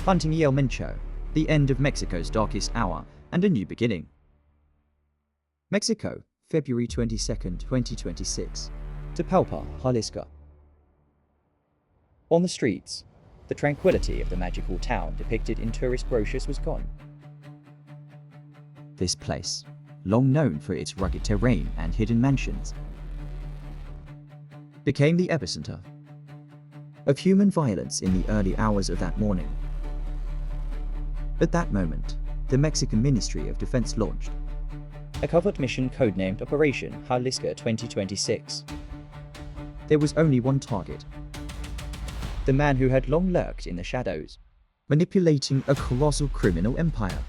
Hunting El Mencho, the end of Mexico's darkest hour and a new beginning. Mexico, February 22, 2026. Tapalpa, Jalisco. On the streets, the tranquility of the magical town depicted in tourist brochures was gone. This place, long known for its rugged terrain and hidden mansions, became the epicenter of human violence in the early hours of that morning. At that moment, the Mexican Ministry of Defense launched a covert mission codenamed Operation Jalisco 2026. There was only one target: the man who had long lurked in the shadows, manipulating a colossal criminal empire.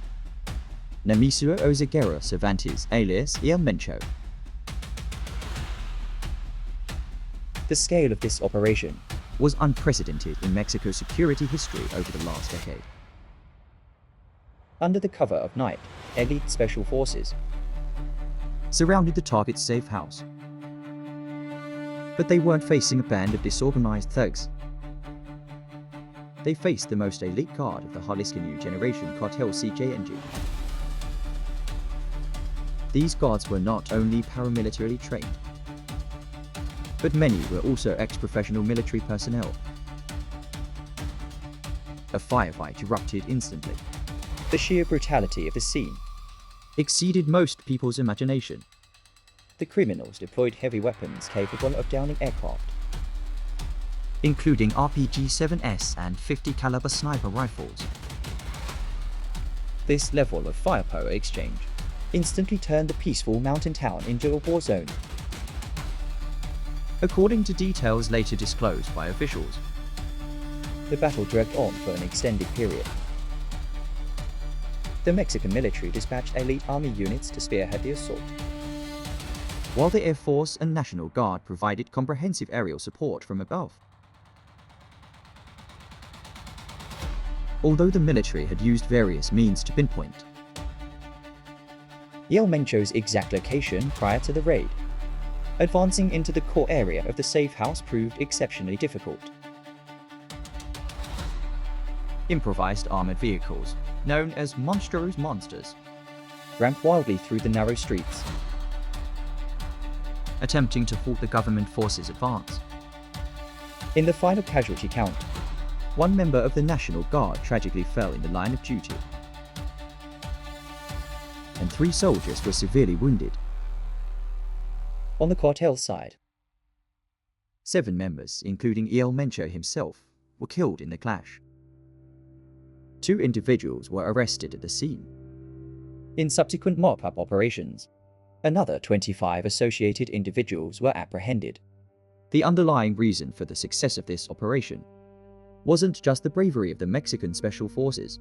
Nemesio Ozeguera Cervantes alias El Mencho. The scale of this operation was unprecedented in Mexico's security history over the last decade. Under the cover of night, elite special forces surrounded the target's safe house. But they weren't facing a band of disorganized thugs. They faced the most elite guard of the Jalisco New Generation Cartel CJNG. These guards were not only paramilitarily trained, but many were also ex-professional military personnel. A firefight erupted instantly. The sheer brutality of the scene exceeded most people's imagination. The criminals deployed heavy weapons capable of downing aircraft, including RPG-7S and 50 caliber sniper rifles. This level of firepower exchange instantly turned the peaceful mountain town into a war zone. According to details later disclosed by officials, the battle dragged on for an extended period. The Mexican military dispatched elite army units to spearhead the assault, while the Air Force and National Guard provided comprehensive aerial support from above. Although the military had used various means to pinpoint El Mencho's exact location prior to the raid, advancing into the core area of the safe house proved exceptionally difficult. Improvised armored vehicles, known as Monstruos, ramped wildly through the narrow streets, attempting to halt the government forces' advance. In the final casualty count, one member of the National Guard tragically fell in the line of duty, and 3 soldiers were severely wounded. On the cartel side, 7 members, including El Mencho himself, were killed in the clash. 2 individuals were arrested at the scene. In subsequent mop-up operations, another 25 associated individuals were apprehended. The underlying reason for the success of this operation wasn't just the bravery of the Mexican Special Forces,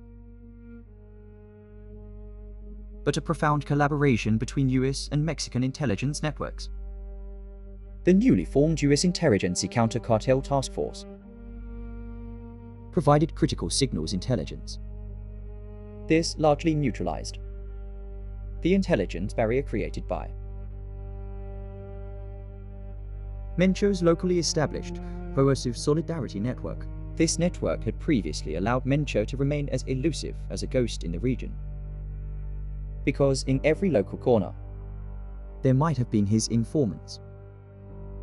but a profound collaboration between US and Mexican intelligence networks. The newly formed US Interagency Counter-Cartel Task Force provided critical signals intelligence. This largely neutralized the intelligence barrier created by Mencho's locally established coercive solidarity network. This network had previously allowed Mencho to remain as elusive as a ghost in the region, because in every local corner there might have been his informants.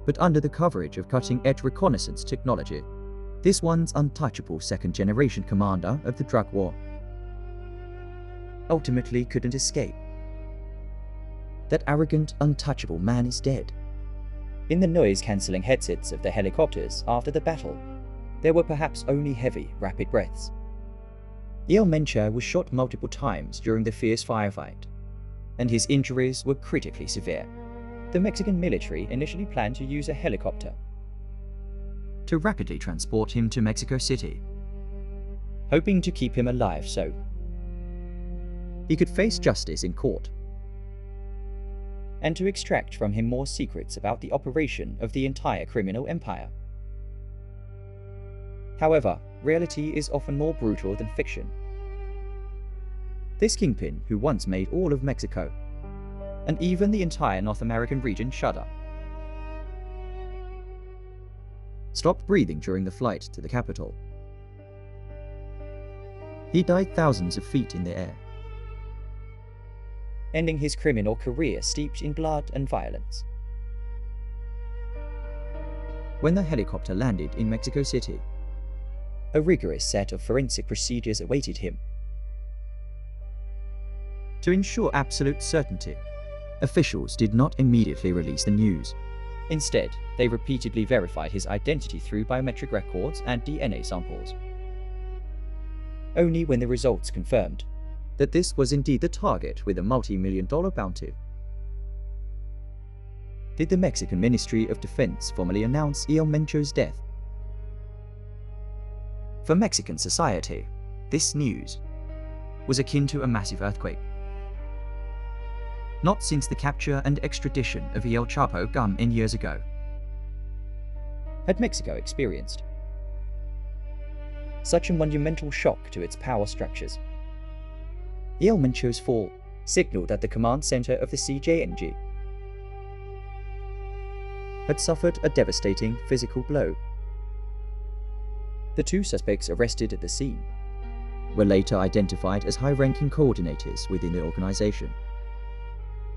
But under the coverage of cutting-edge reconnaissance technology, this once untouchable second-generation commander of the drug war ultimately couldn't escape. That arrogant, untouchable man is dead. In the noise-cancelling headsets of the helicopters after the battle, there were perhaps only heavy, rapid breaths. El Mencho was shot multiple times during the fierce firefight, and his injuries were critically severe. The Mexican military initially planned to use a helicopter to rapidly transport him to Mexico City, hoping to keep him alive so he could face justice in court, and to extract from him more secrets about the operation of the entire criminal empire. However, reality is often more brutal than fiction. This kingpin, who once made all of Mexico, and even the entire North American region, shudder, stopped breathing during the flight to the capital. He died thousands of feet in the air, ending his criminal career steeped in blood and violence. When the helicopter landed in Mexico City, a rigorous set of forensic procedures awaited him. To ensure absolute certainty, officials did not immediately release the news. Instead, they repeatedly verified his identity through biometric records and DNA samples. Only when the results confirmed that this was indeed the target with a multi-million-dollar bounty did the Mexican Ministry of Defense formally announce El Mencho's death. For Mexican society, this news was akin to a massive earthquake. Not since the capture and extradition of El Chapo gun in years ago had Mexico experienced such a monumental shock to its power structures. El Mencho's fall signaled that the command center of the CJNG had suffered a devastating physical blow. The two suspects arrested at the scene were later identified as high-ranking coordinators within the organization.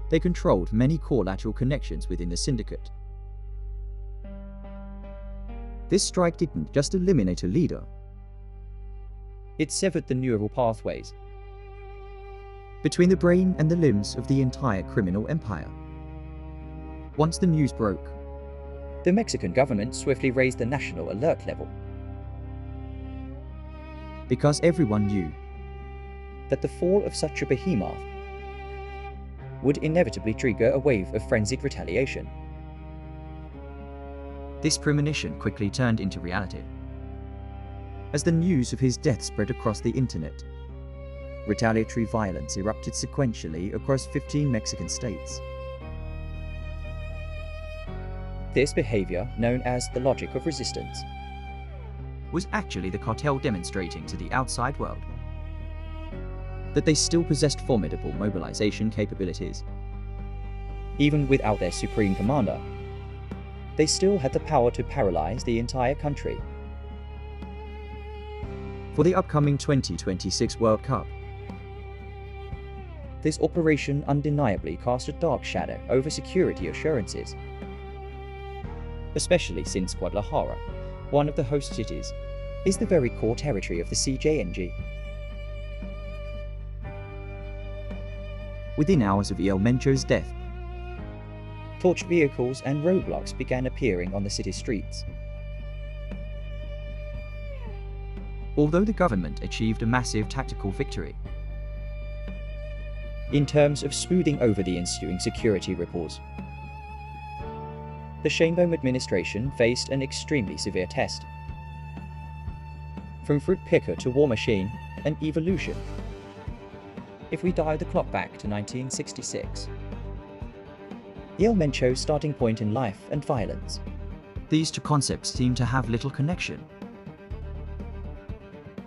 They controlled many core lateral connections within the syndicate. This strike didn't just eliminate a leader, it severed the neural pathways between the brain and the limbs of the entire criminal empire. Once the news broke, the Mexican government swiftly raised the national alert level, because everyone knew that the fall of such a behemoth would inevitably trigger a wave of frenzied retaliation. This premonition quickly turned into reality. As the news of his death spread across the internet, retaliatory violence erupted sequentially across 15 Mexican states. This behavior, known as the logic of resistance, was actually the cartel demonstrating to the outside world that they still possessed formidable mobilization capabilities. Even without their supreme commander, they still had the power to paralyze the entire country. For the upcoming 2026 World Cup, this operation undeniably cast a dark shadow over security assurances, especially since Guadalajara, one of the host cities, is the very core territory of the CJNG. Within hours of El Mencho's death, torched vehicles and roadblocks began appearing on the city's streets. Although the government achieved a massive tactical victory in terms of smoothing over the ensuing security ripples, the Sheinbaum administration faced an extremely severe test. From fruit picker to war machine, an evolution. If we dial the clock back to 1966, El Mencho's starting point in life and violence, these two concepts seem to have little connection.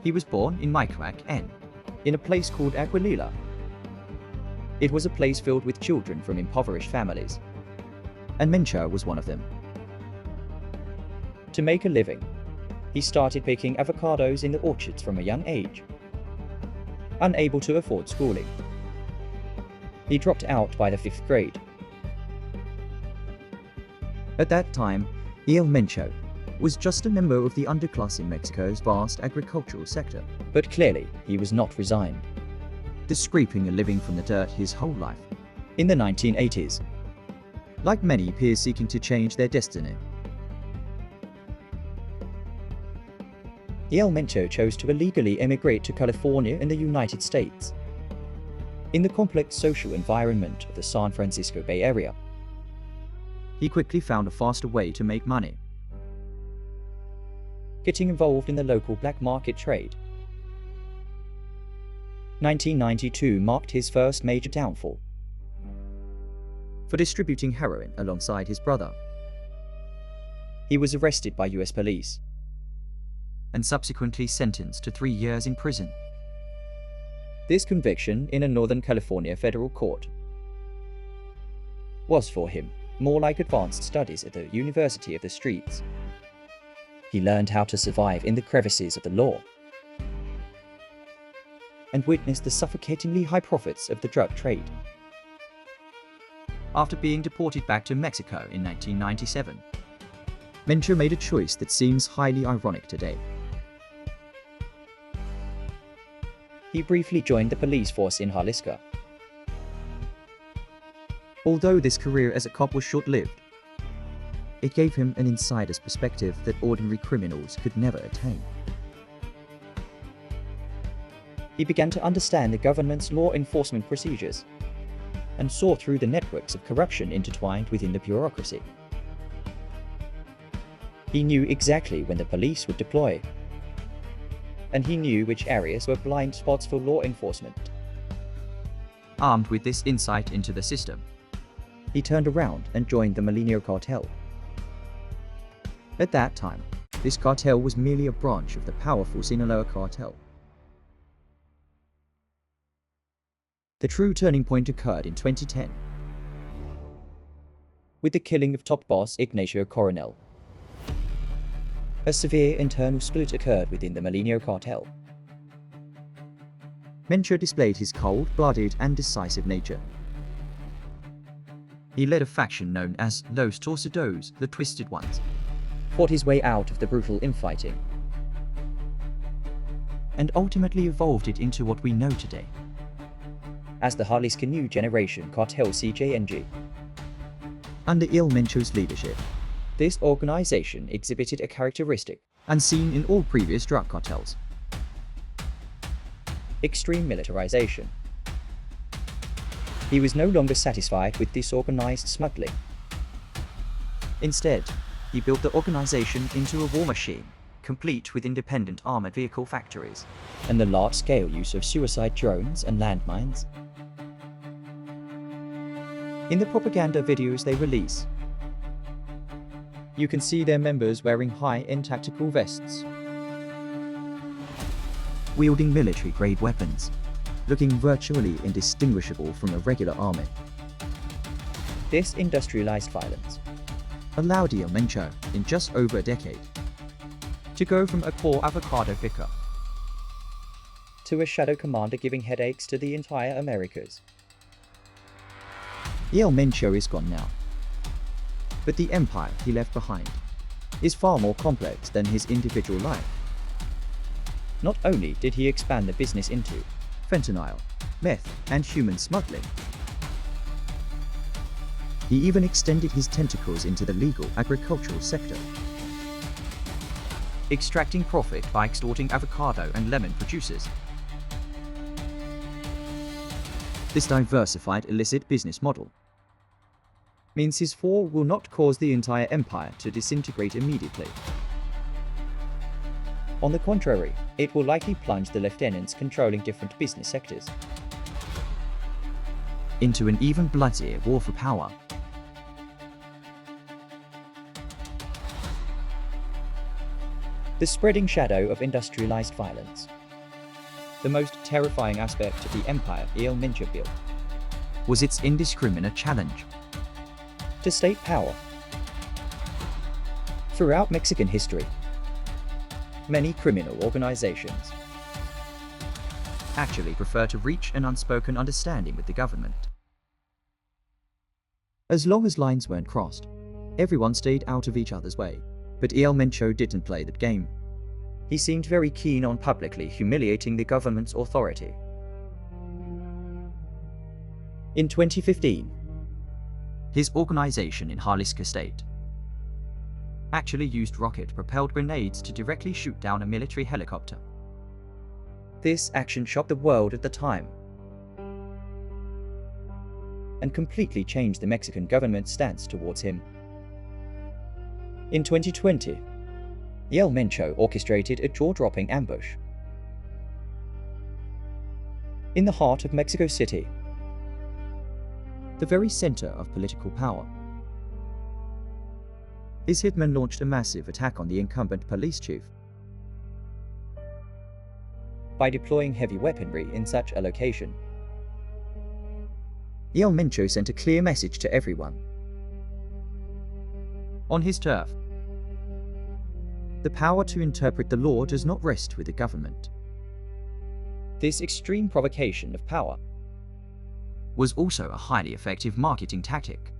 He was born in Michoac, N, in a place called Aguililla. It was a place filled with children from impoverished families, and Mencho was one of them. To make a living, he started picking avocados in the orchards from a young age. Unable to afford schooling, he dropped out by the 5th grade. At that time, El Mencho was just a member of the underclass in Mexico's vast agricultural sector. But clearly, he was not resigned, scraping a living from the dirt his whole life. In the 1980s, like many peers seeking to change their destiny, El Mencho chose to illegally emigrate to California in the United States. In the complex social environment of the San Francisco Bay Area, he quickly found a faster way to make money, getting involved in the local black market trade. 1992 marked his first major downfall. For distributing heroin alongside his brother, he was arrested by US police and subsequently sentenced to 3 years in prison. This conviction in a Northern California federal court was for him more like advanced studies at the University of the Streets. He learned how to survive in the crevices of the law. and witnessed the suffocatingly high profits of the drug trade. After being deported back to Mexico in 1997, Mencho made a choice that seems highly ironic today. He briefly joined the police force in Jalisco. Although this career as a cop was short-lived, it gave him an insider's perspective that ordinary criminals could never attain. He began to understand the government's law enforcement procedures and saw through the networks of corruption intertwined within the bureaucracy. He knew exactly when the police would deploy, and he knew which areas were blind spots for law enforcement. Armed with this insight into the system, he turned around and joined the Monstruos cartel. At that time, this cartel was merely a branch of the powerful Sinaloa cartel. The true turning point occurred in 2010, with the killing of top boss Ignacio Coronel. A severe internal split occurred within the Monstruos cartel. Mencho displayed his cold-blooded and decisive nature. He led a faction known as Los Torcidos, the Twisted Ones, fought his way out of the brutal infighting, and ultimately evolved it into what we know today as the Jalisco New Generation Cartel CJNG. Under Mencho's leadership, this organization exhibited a characteristic unseen in all previous drug cartels: extreme militarization. He was no longer satisfied with disorganized smuggling. Instead, he built the organization into a war machine, complete with independent armored vehicle factories and the large-scale use of suicide drones and landmines. In the propaganda videos they release, you can see their members wearing high-end tactical vests, wielding military-grade weapons, looking virtually indistinguishable from a regular army. This industrialized violence allowed Mencho, in just over a decade, to go from a poor avocado picker to a shadow commander giving headaches to the entire Americas. Mencho is gone now, but the empire he left behind is far more complex than his individual life. Not only did he expand the business into fentanyl, meth, and human smuggling, he even extended his tentacles into the legal agricultural sector, extracting profit by extorting avocado and lemon producers. This diversified illicit business model means his fall will not cause the entire empire to disintegrate immediately. On the contrary, it will likely plunge the lieutenants controlling different business sectors into an even bloodier war for power. The spreading shadow of industrialized violence, the most terrifying aspect of the empire Mencho built, was its indiscriminate challenge to state power. Throughout Mexican history, many criminal organizations actually prefer to reach an unspoken understanding with the government. As long as lines weren't crossed, everyone stayed out of each other's way. But Mencho didn't play that game. He seemed very keen on publicly humiliating the government's authority. In 2015, his organization in Jalisco State actually used rocket-propelled grenades to directly shoot down a military helicopter. This action shocked the world at the time and completely changed the Mexican government's stance towards him. In 2020, Mencho orchestrated a jaw-dropping ambush in the heart of Mexico City, the very center of political power. His hitman launched a massive attack on the incumbent police chief. By deploying heavy weaponry in such a location, Mencho sent a clear message to everyone. On his turf, the power to interpret the law does not rest with the government. This extreme provocation of power was also a highly effective marketing tactic.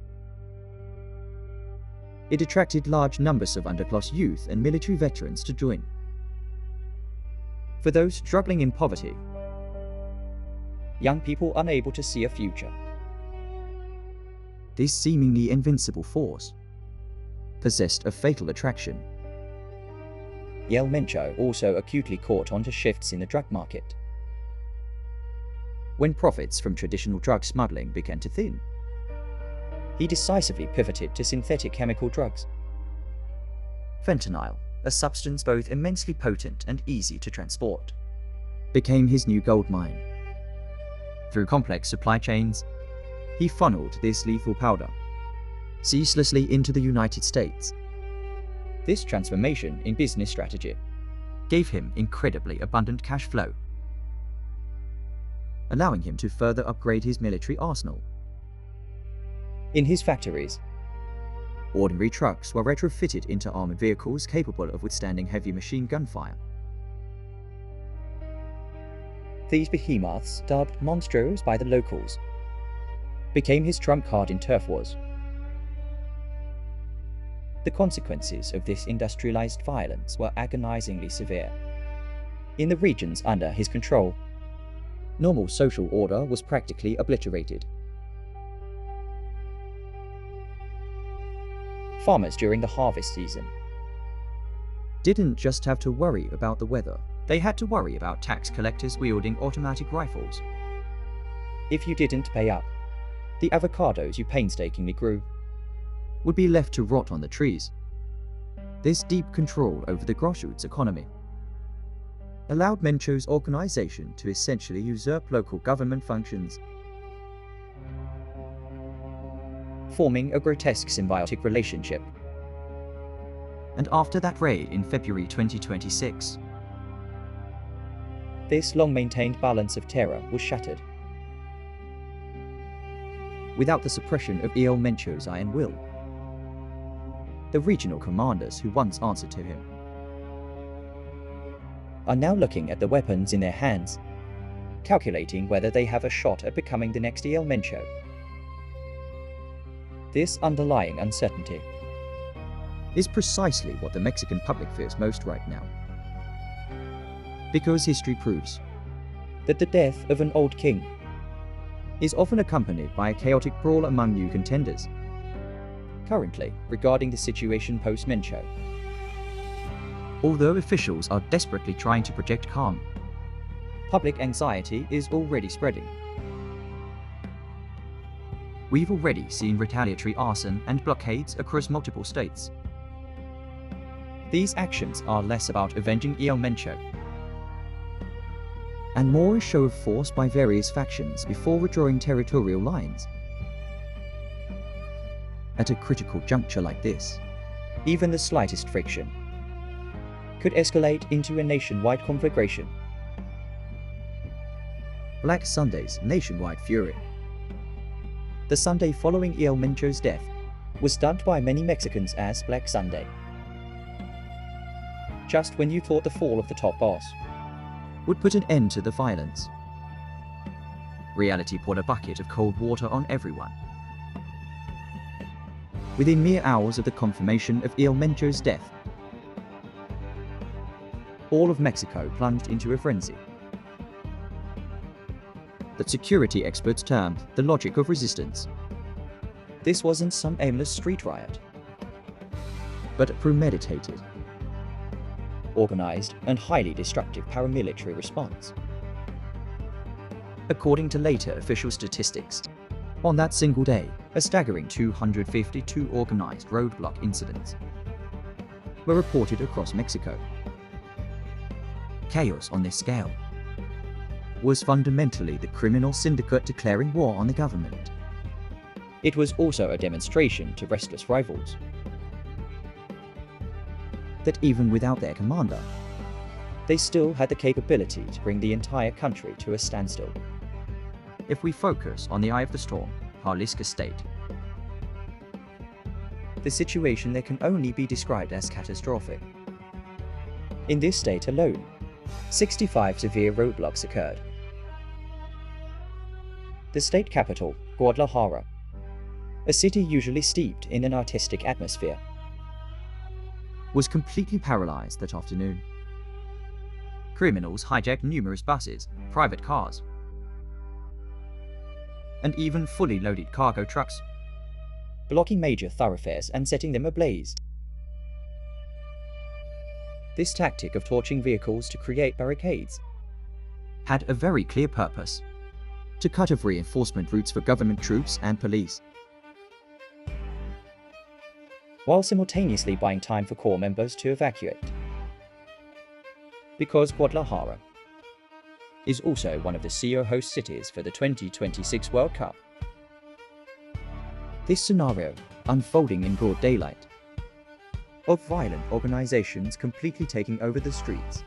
It attracted large numbers of underclass youth and military veterans to join. For those struggling in poverty, young people unable to see a future, this seemingly invincible force possessed a fatal attraction. El Mencho also acutely caught on to shifts in the drug market. When profits from traditional drug smuggling began to thin, he decisively pivoted to synthetic chemical drugs. Fentanyl, a substance both immensely potent and easy to transport, became his new gold mine. Through complex supply chains, he funneled this lethal powder ceaselessly into the United States. This transformation in business strategy gave him incredibly abundant cash flow, allowing him to further upgrade his military arsenal. In his factories, ordinary trucks were retrofitted into armored vehicles capable of withstanding heavy machine gun fire. These behemoths, dubbed Monstruos by the locals, became his trump card in turf wars. The consequences of this industrialized violence were agonizingly severe. In the regions under his control, normal social order was practically obliterated. Farmers during the harvest season didn't just have to worry about the weather, they had to worry about tax collectors wielding automatic rifles. If you didn't pay up, the avocados you painstakingly grew would be left to rot on the trees. This deep control over the grassroots economy allowed Mencho's organization to essentially usurp local government functions, forming a grotesque symbiotic relationship. And after that raid in February 2026, this long-maintained balance of terror was shattered. Without the suppression of El Mencho's iron will, the regional commanders who once answered to him are now looking at the weapons in their hands, calculating whether they have a shot at becoming the next El Mencho. This underlying uncertainty is precisely what the Mexican public fears most right now. Because history proves that the death of an old king is often accompanied by a chaotic brawl among new contenders. Currently, regarding the situation post-Mencho, although officials are desperately trying to project calm, public anxiety is already spreading. We've already seen retaliatory arson and blockades across multiple states. These actions are less about avenging El Mencho and more a show of force by various factions before redrawing territorial lines. At a critical juncture like this, even the slightest friction could escalate into a nationwide conflagration. Black Sunday's nationwide fury. The Sunday following El Mencho's death was dubbed by many Mexicans as Black Sunday. Just when you thought the fall of the top boss would put an end to the violence, reality poured a bucket of cold water on everyone. Within mere hours of the confirmation of El Mencho's death, all of Mexico plunged into a frenzy that security experts termed the logic of resistance. This wasn't some aimless street riot, but a premeditated, organized, and highly destructive paramilitary response. According to later official statistics, on that single day, a staggering 252 organized roadblock incidents were reported across Mexico. Chaos on this scale was fundamentally the criminal syndicate declaring war on the government. It was also a demonstration to restless rivals that even without their commander, they still had the capability to bring the entire country to a standstill. If we focus on the eye of the storm, Jalisco State, the situation there can only be described as catastrophic. In this state alone, 65 severe roadblocks occurred, The state capital, Guadalajara, a city usually steeped in an artistic atmosphere, was completely paralyzed that afternoon. Criminals hijacked numerous buses, private cars, and even fully loaded cargo trucks, blocking major thoroughfares and setting them ablaze. This tactic of torching vehicles to create barricades had a very clear purpose: to cut off reinforcement routes for government troops and police, while simultaneously buying time for corps members to evacuate. Because Guadalajara is also one of the CO host cities for the 2026 World Cup, this scenario, unfolding in broad daylight, of violent organizations completely taking over the streets,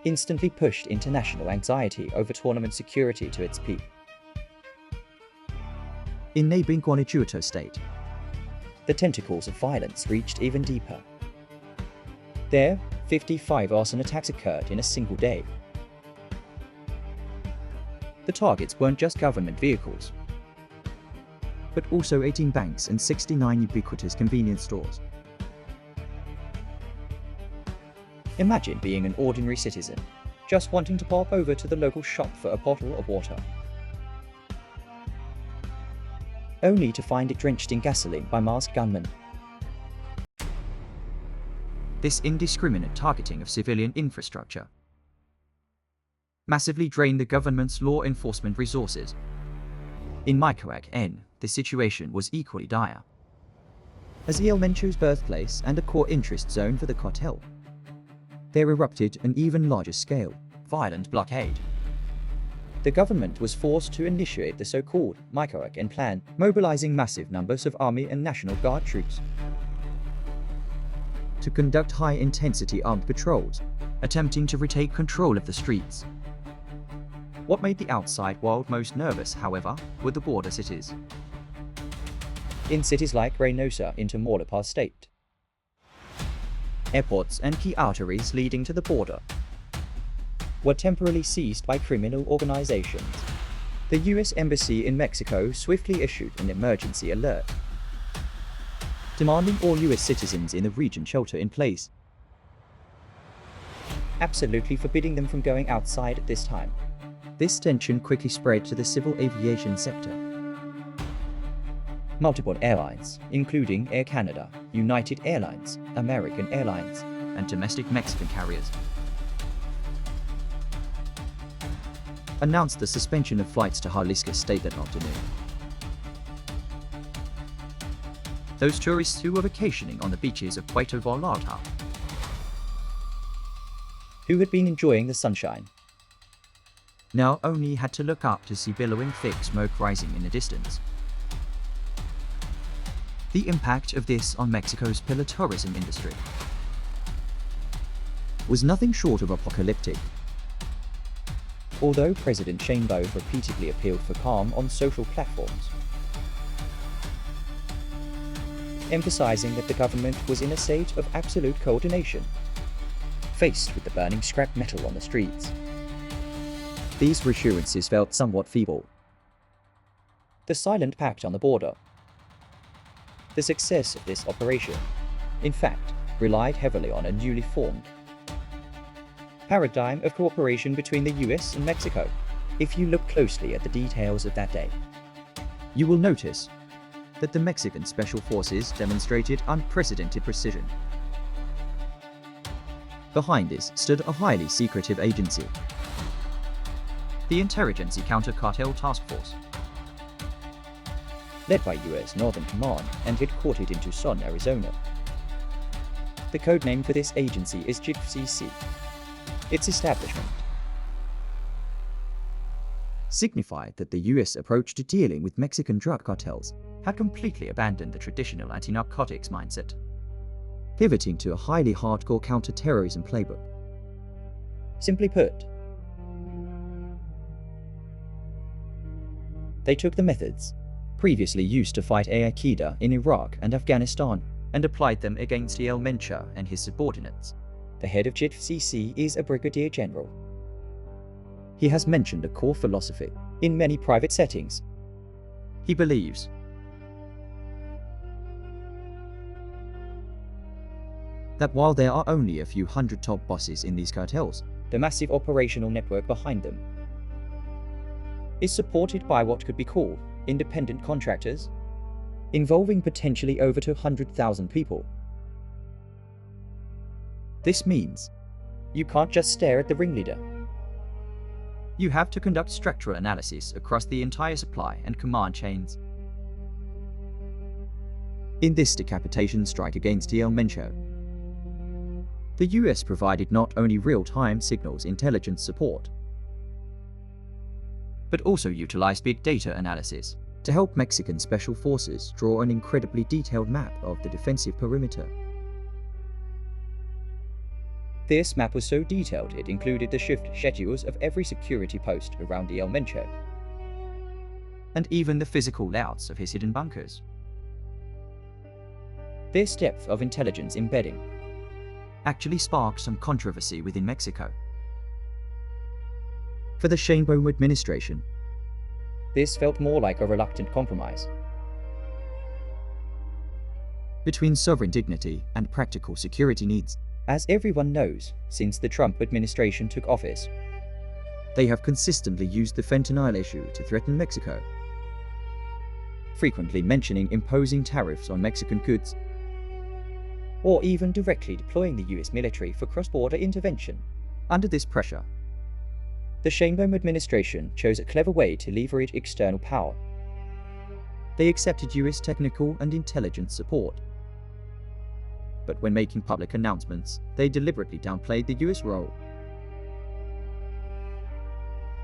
instantly pushed international anxiety over tournament security to its peak. In neighboring Guanajuato state, the tentacles of violence reached even deeper. There, 55 arson attacks occurred in a single day. The targets weren't just government vehicles, but also 18 banks and 69 ubiquitous convenience stores. Imagine being an ordinary citizen, just wanting to pop over to the local shop for a bottle of water, only to find it drenched in gasoline by masked gunmen. This indiscriminate targeting of civilian infrastructure massively drained the government's law enforcement resources. In Michoacán, the situation was equally dire. As El Mencho's birthplace and a core interest zone for the cartel, there erupted an even larger scale, violent blockade. The government was forced to initiate the so-called Michoacán Plan, mobilizing massive numbers of Army and National Guard troops to conduct high-intensity armed patrols, attempting to retake control of the streets. What made the outside world most nervous, however, were the border cities. In cities like Reynosa in Tamaulipas state, airports and key arteries leading to the border were temporarily seized by criminal organizations. The US Embassy in Mexico swiftly issued an emergency alert, demanding all US citizens in the region shelter in place, absolutely forbidding them from going outside at this time. This tension quickly spread to the civil aviation sector. Multiple airlines, including Air Canada, United Airlines, American Airlines, and domestic Mexican carriers, announced the suspension of flights to Jalisco state that afternoon. Those tourists who were vacationing on the beaches of Puerto Vallarta, who had been enjoying the sunshine, now only had to look up to see billowing thick smoke rising in the distance. The impact of this on Mexico's pillar tourism industry was nothing short of apocalyptic. Although President Sheinbaum repeatedly appealed for calm on social platforms, emphasizing that the government was in a state of absolute coordination, faced with the burning scrap metal on the streets, these reassurances felt somewhat feeble. The silent pact on the border. The success of this operation, in fact, relied heavily on a newly formed paradigm of cooperation between the US and Mexico. If you look closely at the details of that day, you will notice that the Mexican Special Forces demonstrated unprecedented precision. Behind this stood a highly secretive agency, the Interagency Counter-Cartel Task Force, led by US Northern Command and headquartered in Tucson, Arizona. The code name for this agency is JITF-CC. Its establishment signified that the US approach to dealing with Mexican drug cartels had completely abandoned the traditional anti-narcotics mindset, pivoting to a highly hardcore counter-terrorism playbook. Simply put, they took the methods previously used to fight Al-Qaeda in Iraq and Afghanistan and applied them against El Mencho and his subordinates. The head of JITF-CC is a brigadier general. He has mentioned a core philosophy in many private settings. He believes that while there are only a few hundred top bosses in these cartels, the massive operational network behind them is supported by what could be called independent contractors, involving potentially over 200,000 people. This means you can't just stare at the ringleader. You have to conduct structural analysis across the entire supply and command chains. In this decapitation strike against El Mencho, the US provided not only real-time signals intelligence support, but also utilized big data analysis to help Mexican special forces draw an incredibly detailed map of the defensive perimeter. This map was so detailed it included the shift schedules of every security post around the El Mencho, and even the physical layouts of his hidden bunkers. This depth of intelligence embedding actually sparked some controversy within Mexico. For the Sheinbaum administration, this felt more like a reluctant compromise between sovereign dignity and practical security needs. As everyone knows, since the Trump administration took office, they have consistently used the fentanyl issue to threaten Mexico, frequently mentioning imposing tariffs on Mexican goods, or even directly deploying the US military for cross-border intervention. Under this pressure, the Sheinbaum administration chose a clever way to leverage external power. They accepted US technical and intelligence support, but when making public announcements, they deliberately downplayed the US role,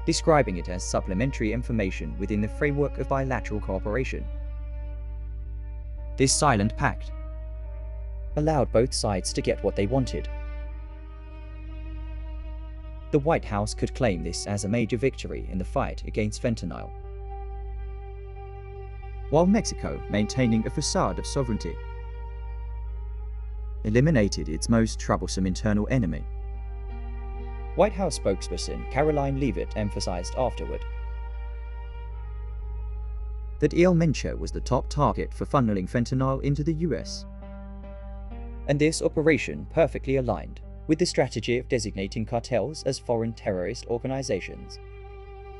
describing it as supplementary information within the framework of bilateral cooperation. This silent pact allowed both sides to get what they wanted. The White House could claim this as a major victory in the fight against fentanyl, while Mexico, maintaining a facade of sovereignty, eliminated its most troublesome internal enemy. White House spokesperson Caroline Leavitt emphasized afterward that El Mencho was the top target for funneling fentanyl into the US, and this operation perfectly aligned with the strategy of designating cartels as foreign terrorist organizations.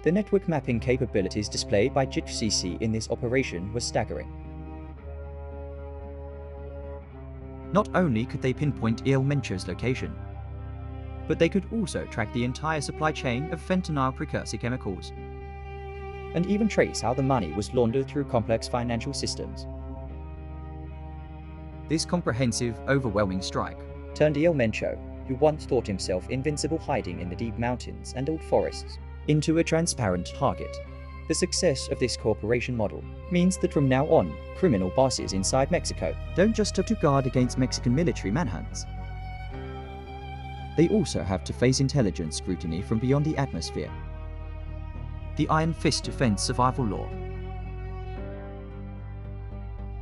The network mapping capabilities displayed by JITF-CC in this operation were staggering. Not only could they pinpoint El Mencho's location, but they could also track the entire supply chain of fentanyl precursor chemicals, and even trace how the money was laundered through complex financial systems. This comprehensive, overwhelming strike turned El Mencho, who once thought himself invincible hiding in the deep mountains and old forests, into a transparent target. The success of this cooperation model means that from now on, criminal bosses inside Mexico don't just have to guard against Mexican military manhunts. They also have to face intelligence scrutiny from beyond the atmosphere. The Iron Fist Defense Survival Law.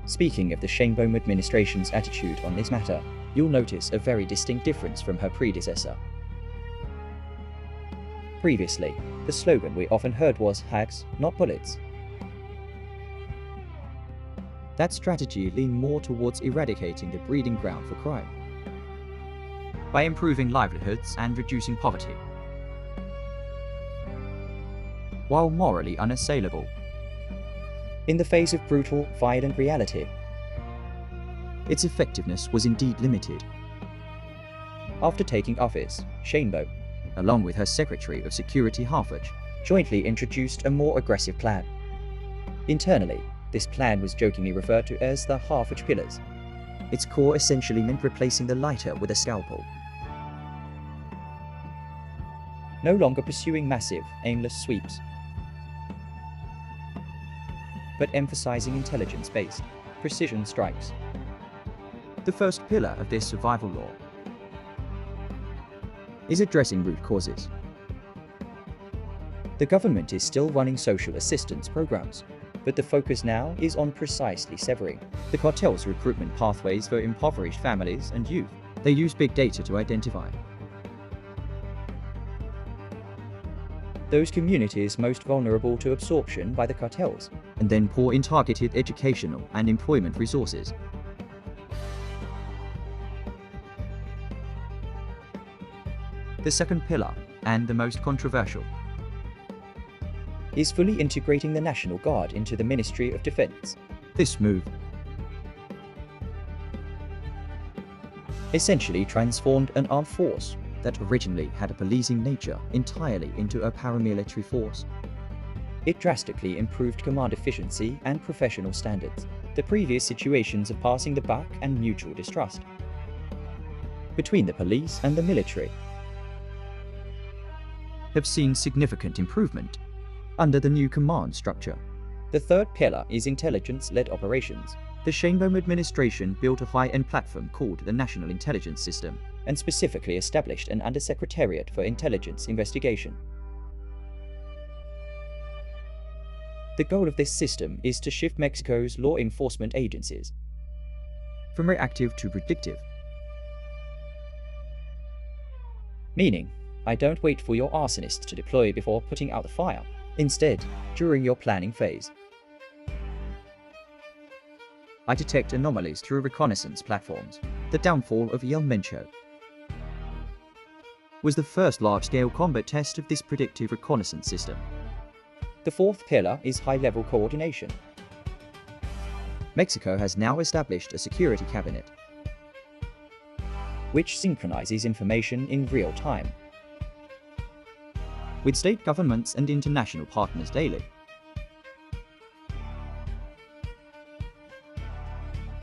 Speaking of the Sheinbaum administration's attitude on this matter, you'll notice a very distinct difference from her predecessor. Previously, the slogan we often heard was "Hacks, not bullets." That strategy leaned more towards eradicating the breeding ground for crime by improving livelihoods and reducing poverty, while morally unassailable. In the face of brutal, violent reality, its effectiveness was indeed limited. After taking office, Sheinbaum, along with her Secretary of Security Harfuch, jointly introduced a more aggressive plan. Internally, this plan was jokingly referred to as the Harfuch Pillars. Its core essentially meant replacing the lighter with a scalpel. No longer pursuing massive, aimless sweeps, but emphasizing intelligence-based, precision strikes. The first pillar of this survival law is addressing root causes. The government is still running social assistance programs, but the focus now is on precisely severing the cartel's recruitment pathways for impoverished families and youth. They use big data to identify those communities most vulnerable to absorption by the cartels, and then pour in targeted educational and employment resources. The second pillar, and the most controversial, is fully integrating the National Guard into the Ministry of Defense. This move essentially transformed an armed force that originally had a policing nature entirely into a paramilitary force. It drastically improved command efficiency and professional standards. The previous situations of passing the buck and mutual distrust between the police and the military have seen significant improvement under the new command structure. The third pillar is intelligence-led operations. The Sheinbaum administration built a high-end platform called the National Intelligence System, and specifically established an Undersecretariat for Intelligence Investigation. The goal of this system is to shift Mexico's law enforcement agencies from reactive to predictive. Meaning, I don't wait for your arsonists to deploy before putting out the fire. Instead, during your planning phase, I detect anomalies through reconnaissance platforms. The downfall of El Mencho was the first large-scale combat test of this predictive reconnaissance system. The fourth pillar is high-level coordination. Mexico has now established a security cabinet, which synchronizes information in real time with state governments and international partners daily.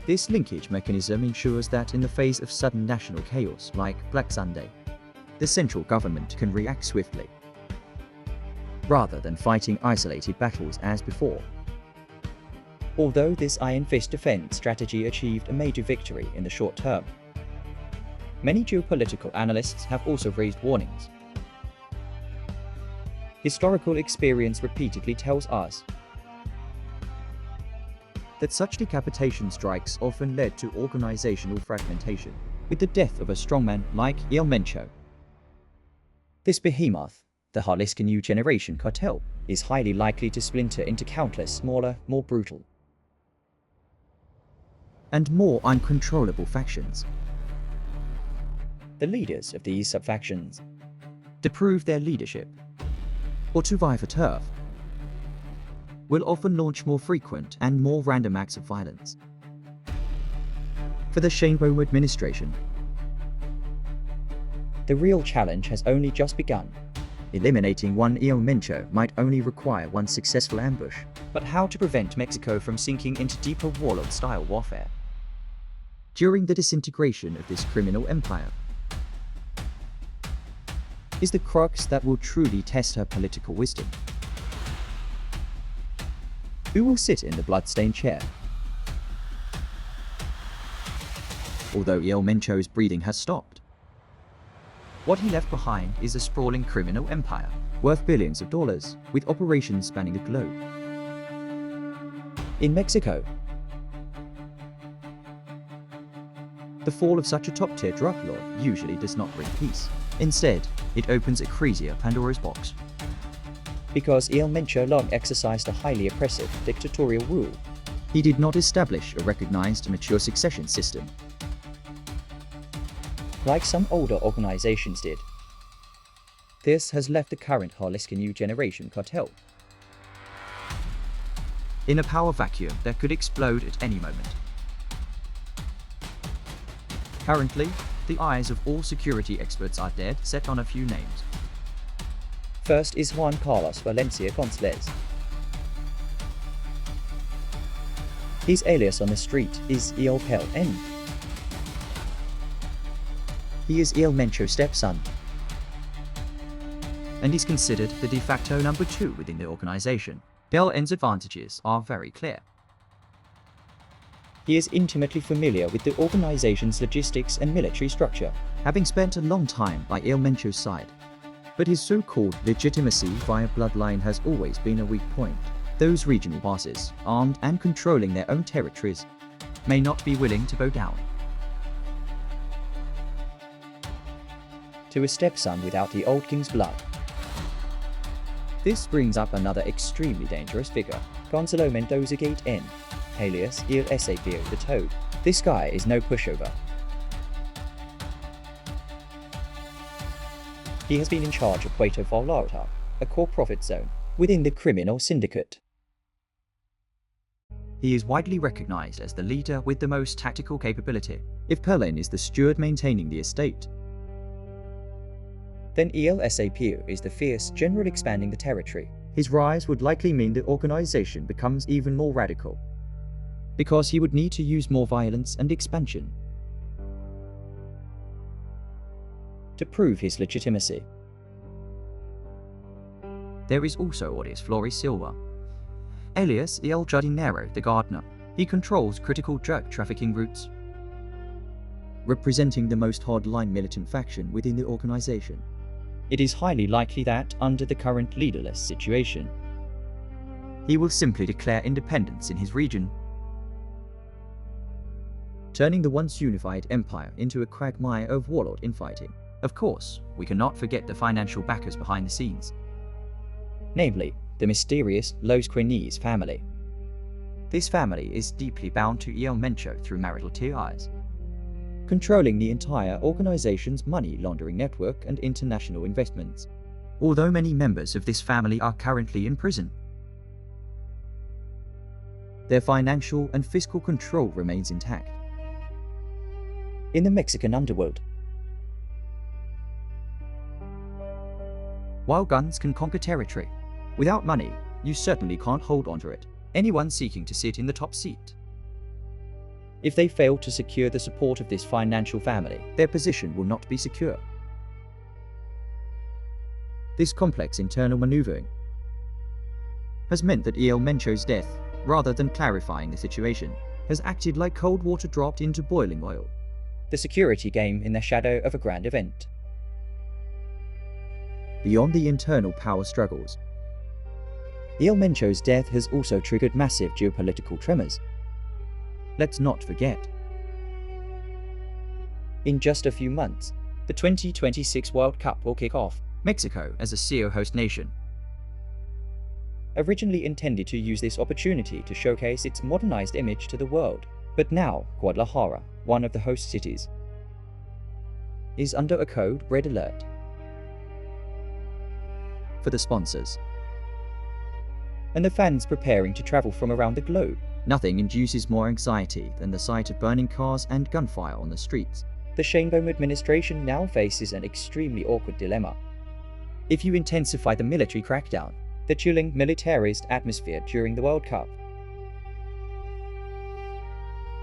This linkage mechanism ensures that in the face of sudden national chaos like Black Sunday, the central government can react swiftly, rather than fighting isolated battles as before. Although this iron fist defense strategy achieved a major victory in the short term, many geopolitical analysts have also raised warnings. Historical experience repeatedly tells us that such decapitation strikes often led to organizational fragmentation, with the death of a strongman like El Mencho. This behemoth, the Jalisco New Generation Cartel, is highly likely to splinter into countless smaller, more brutal, and more uncontrollable factions. The leaders of these sub-factions, to prove their leadership, or to vie for turf, will often launch more frequent and more random acts of violence. For the Sheinbaum administration, the real challenge has only just begun. Eliminating one El Mencho might only require one successful ambush, but how to prevent Mexico from sinking into deeper warlord-style warfare during the disintegration of this criminal empire is the crux that will truly test her political wisdom. Who will sit in the bloodstained chair? Although El Mencho's breathing has stopped, what he left behind is a sprawling criminal empire, worth billions of dollars, with operations spanning the globe. In Mexico, the fall of such a top-tier drug lord usually does not bring peace. Instead, it opens a crazier Pandora's box. Because El Mencho long exercised a highly oppressive dictatorial rule, he did not establish a recognized mature succession system, like some older organizations did. This has left the current Jalisco New Generation Cartel in a power vacuum that could explode at any moment. Currently, the eyes of all security experts are dead set on a few names. First is Juan Carlos Valencia Gonzalez. His alias on the street is El Pel N. He is El Mencho's stepson, and is considered the de facto number 2 within the organization. Pel N's advantages are very clear. He is intimately familiar with the organization's logistics and military structure, having spent a long time by El Mencho's side. But his so-called legitimacy via bloodline has always been a weak point. Those regional bosses, armed and controlling their own territories, may not be willing to bow down to a stepson without the old king's blood. This brings up another extremely dangerous figure, Gonzalo Mendoza Gate N, alias Il Sapio the Toad. This guy is no pushover. He has been in charge of Puerto Vallarta, a core profit zone within the criminal syndicate. He is widely recognized as the leader with the most tactical capability. If Perlin is the steward maintaining the estate, then Il Sapio is the fierce general expanding the territory. His rise would likely mean the organization becomes even more radical, because he would need to use more violence and expansion to prove his legitimacy. There is also Ordis Flores Silva, alias El Jardinero the Gardener. He controls critical drug trafficking routes, representing the most hardline militant faction within the organization. It is highly likely that, under the current leaderless situation, he will simply declare independence in his region, turning the once unified empire into a quagmire of warlord infighting. Of course, we cannot forget the financial backers behind the scenes, namely, the mysterious Los Cuinis family. This family is deeply bound to El Mencho through marital ties, controlling the entire organization's money laundering network and international investments. Although many members of this family are currently in prison, their financial and fiscal control remains intact. In the Mexican underworld, while guns can conquer territory, without money, you certainly can't hold onto it. Anyone seeking to sit in the top seat, if they fail to secure the support of this financial family, their position will not be secure. This complex internal maneuvering has meant that El Mencho's death, rather than clarifying the situation, has acted like cold water dropped into boiling oil. The security game in the shadow of a grand event. Beyond the internal power struggles, El Mencho's death has also triggered massive geopolitical tremors. Let's not forget, in just a few months, the 2026 World Cup will kick off. Mexico, as a CEO host nation, originally intended to use this opportunity to showcase its modernized image to the world. But now, Guadalajara, one of the host cities, is under a code red alert for the sponsors and the fans preparing to travel from around the globe. Nothing induces more anxiety than the sight of burning cars and gunfire on the streets. The Sheinbaum administration now faces an extremely awkward dilemma. If you intensify the military crackdown, the chilling militarist atmosphere during the World Cup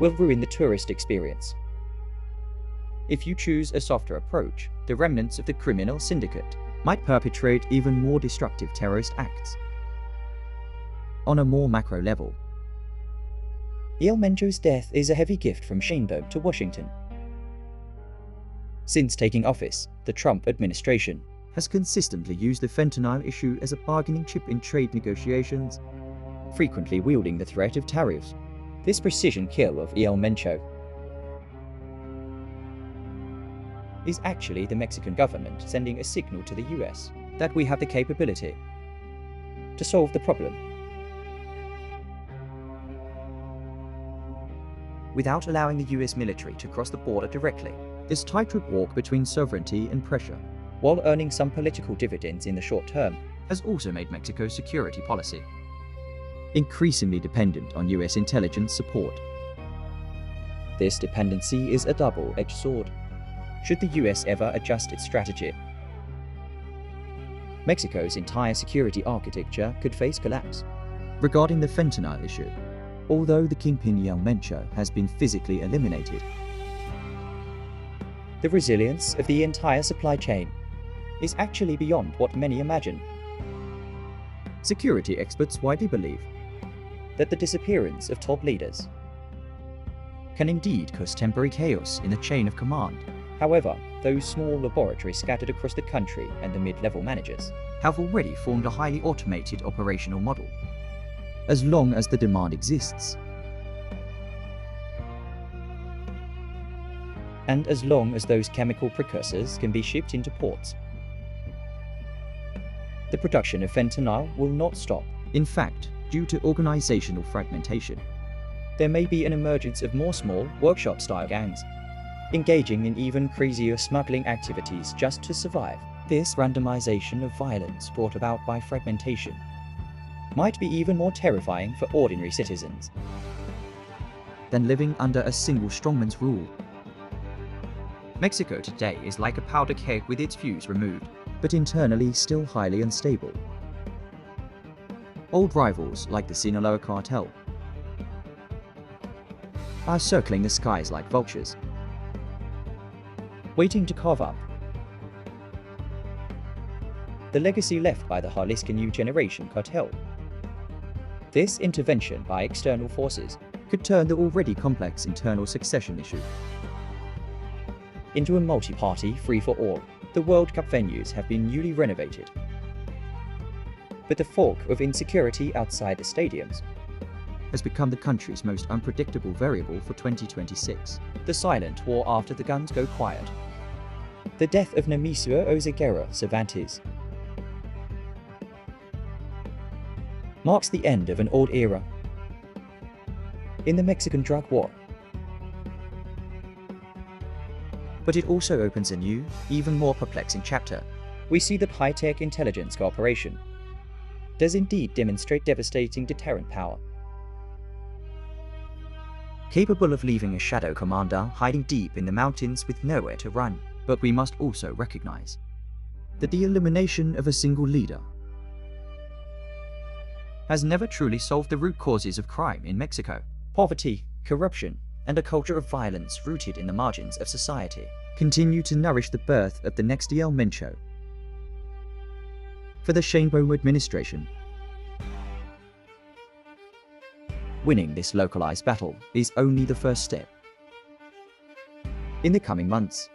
will ruin the tourist experience. If you choose a softer approach, the remnants of the criminal syndicate might perpetrate even more destructive terrorist acts. On a more macro level, El Mencho's death is a heavy gift from Sheinbaum to Washington. Since taking office, the Trump administration has consistently used the fentanyl issue as a bargaining chip in trade negotiations, frequently wielding the threat of tariffs. This precision kill of El Mencho is actually the Mexican government sending a signal to the US that we have the capability to solve the problem without allowing the US military to cross the border directly. This tightrope walk between sovereignty and pressure, while earning some political dividends in the short term, has also made Mexico's security policy increasingly dependent on US intelligence support. This dependency is a double-edged sword. Should the US ever adjust its strategy, Mexico's entire security architecture could face collapse. Regarding the fentanyl issue, although the kingpin El Mencho has been physically eliminated, the resilience of the entire supply chain is actually beyond what many imagine. Security experts widely believe that the disappearance of top leaders can indeed cause temporary chaos in the chain of command. However, those small laboratories scattered across the country and the mid-level managers have already formed a highly automated operational model. As long as the demand exists, and as long as those chemical precursors can be shipped into ports, The production of fentanyl will not stop. In fact, due to organizational fragmentation, there may be an emergence of more small, workshop-style gangs, engaging in even crazier smuggling activities just to survive. This randomization of violence brought about by fragmentation might be even more terrifying for ordinary citizens than living under a single strongman's rule. Mexico today is like a powder keg with its fuse removed, but internally still highly unstable. Old rivals like the Sinaloa cartel are circling the skies like vultures, waiting to carve up the legacy left by the Jalisco New Generation Cartel. This intervention by external forces could turn the already complex internal succession issue into a multi-party free-for-all. The World Cup venues have been newly renovated, but the fog of insecurity outside the stadiums has become the country's most unpredictable variable for 2026. The silent war after the guns go quiet. The death of Nemesio Oseguera Cervantes marks the end of an old era in the Mexican drug war. But it also opens a new, even more perplexing chapter. We see that high-tech intelligence cooperation does indeed demonstrate devastating deterrent power, capable of leaving a shadow commander hiding deep in the mountains with nowhere to run. But we must also recognize that the elimination of a single leader has never truly solved the root causes of crime in Mexico. Poverty, corruption, and a culture of violence rooted in the margins of society continue to nourish the birth of the next El Mencho. For the Sheinbaum administration, winning this localized battle is only the first step. In the coming months,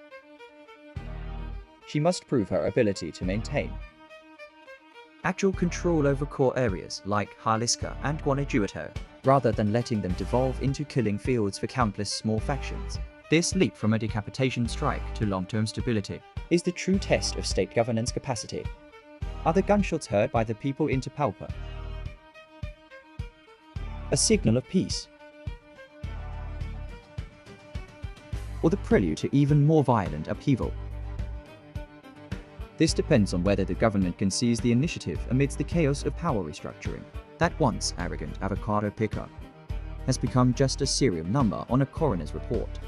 she must prove her ability to maintain actual control over core areas like Jalisco and Guanajuato, rather than letting them devolve into killing fields for countless small factions. This leap from a decapitation strike to long-term stability is the true test of state governance capacity. Are the gunshots heard by the people in Tapalpa a signal of peace, or the prelude to even more violent upheaval? This depends on whether the government can seize the initiative amidst the chaos of power restructuring. That once arrogant avocado picker has become just a serial number on a coroner's report,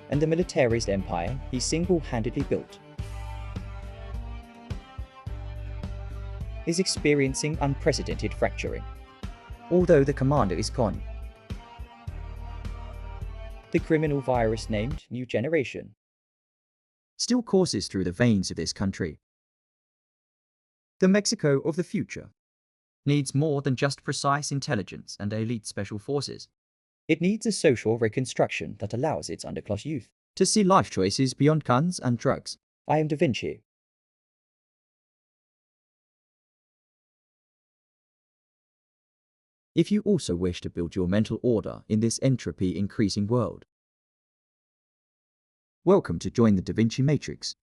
and the militarist empire he single-handedly built is experiencing unprecedented fracturing. Although the commander is gone, the criminal virus named New Generation still courses through the veins of this country. The Mexico of the future needs more than just precise intelligence and elite special forces. It needs a social reconstruction that allows its underclass youth to see life choices beyond guns and drugs. I am Da Vinci. If you also wish to build your mental order in this entropy-increasing world, welcome to join the Da Vinci Matrix.